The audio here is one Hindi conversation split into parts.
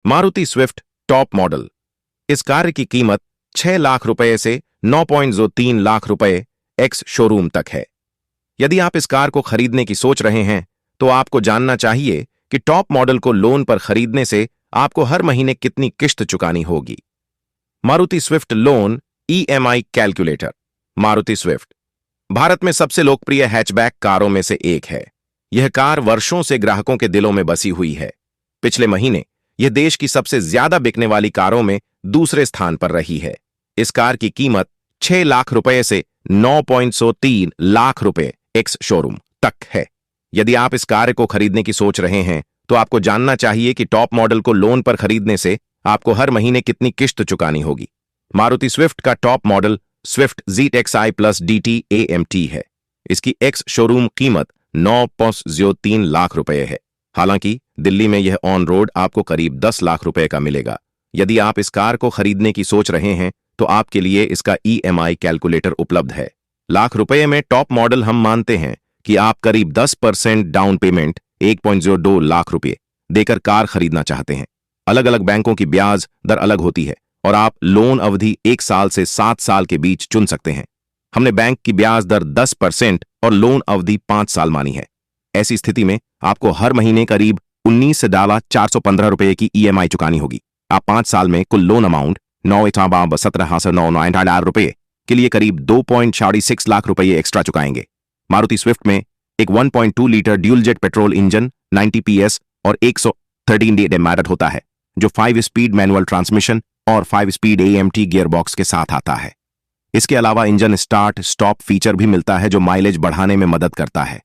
Maruti Swift top model. इस कार की कीमत 6 लाख रुपए से 9.3 लाख रुपए एक्स शोरूम तक है। यदि आप इस कार को खरीदने की सोच रहे हैं तो आपको जानना चाहिए कि टॉप मॉडल को लोन पर खरीदने से आपको हर महीने कितनी किश्त चुकानी होगी। Maruti Swift loan EMI calculator. Maruti Swift Bharat में सबसे लोकप्रिय हैचबैक कारों में से एक है। यह कार वर्षों से ग्राहकों के दिलों में बसी हुई है। पिछले महीने यह देश की सबसे ज्यादा बिकने वाली कारों में दूसरे स्थान पर रही है। इस कार की कीमत 6 लाख रुपए से 9.3 लाख रुपए एक्स शोरूम तक है। यदि आप इस कार को खरीदने की सोच रहे हैं तो आपको जानना चाहिए कि टॉप मॉडल को लोन पर खरीदने से आपको हर महीने कितनी किश्त चुकानी होगी। मारुति स्विफ्ट का top model Swift ZXi plus DT AMT है। इसकी एक्स शोरूम कीमत 9.03 लाख रुपए है। हालांकि दिल्ली में यह ऑन रोड आपको करीब 10 लाख रुपए का मिलेगा। यदि आप इस कार को खरीदने की सोच रहे हैं तो आपके लिए इसका EMI कैलकुलेटर उपलब्ध है। लाख रुपए में टॉप मॉडल हम मानते हैं कि आप करीब 10% डाउन पेमेंट 1.02 लाख रुपए देकर कार खरीदना चाहते हैं। अलग अलग बैंकों की ब्याज दर अलग होती है और आप लोन अवधि 1 साल से 7 साल के बीच चुन सकते हैं। हमने बैंक की ब्याज दर 10% और लोन अवधि 5 साल मानी है। ऐसी स्थिति में आपको हर महीने करीब 19,415 रुपए की EMI चुकानी होगी। आप 5 साल में कुल लोन अमाउंट 9,17,999 रुपए के लिए करीब 2.46 लाख रुपए एक्स्ट्रा चुकाएंगे। मारुति स्विफ्ट में एक 1.2 litre dual jet petrol engine 90 PS और 113 Nm होता है, जो 5 स्पीड मैनुअल ट्रांसमिशन और 5 स्पीड AMT गियरबॉक्स के साथ आता है। इसके अलावा इंजन स्टार्ट स्टॉप फीचर भी मिलता है जो माइलेज बढ़ाने में मदद करता है।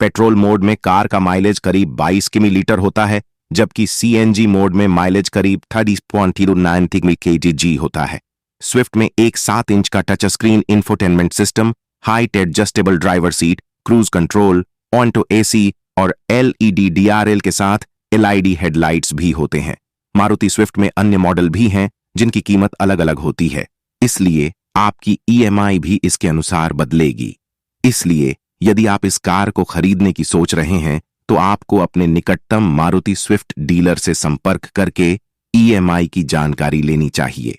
पेट्रोल मोड में कार का माइलेज करीब 22 किमी होता है, जबकि CNG मोड में माइलेज करीब 30.09 kg होता है। स्विफ्ट में एक 7 इंच का touch screen infotainment system, height adjustable driver seat, cruise control, onto AC और LED DRL के साथ LED हेडलाइट्स भी होते हैं। मारुति स्विफ्ट में अन्य मॉडल भी हैं जिनकी कीमत अलग अलग होती है, इसलिए आपकी EMI भी इसके अनुसार बदलेगी। इसलिए यदि आप इस कार को खरीदने की सोच रहे हैं तो आपको अपने निकटतम मारुति स्विफ्ट डीलर से संपर्क करके EMI की जानकारी लेनी चाहिए।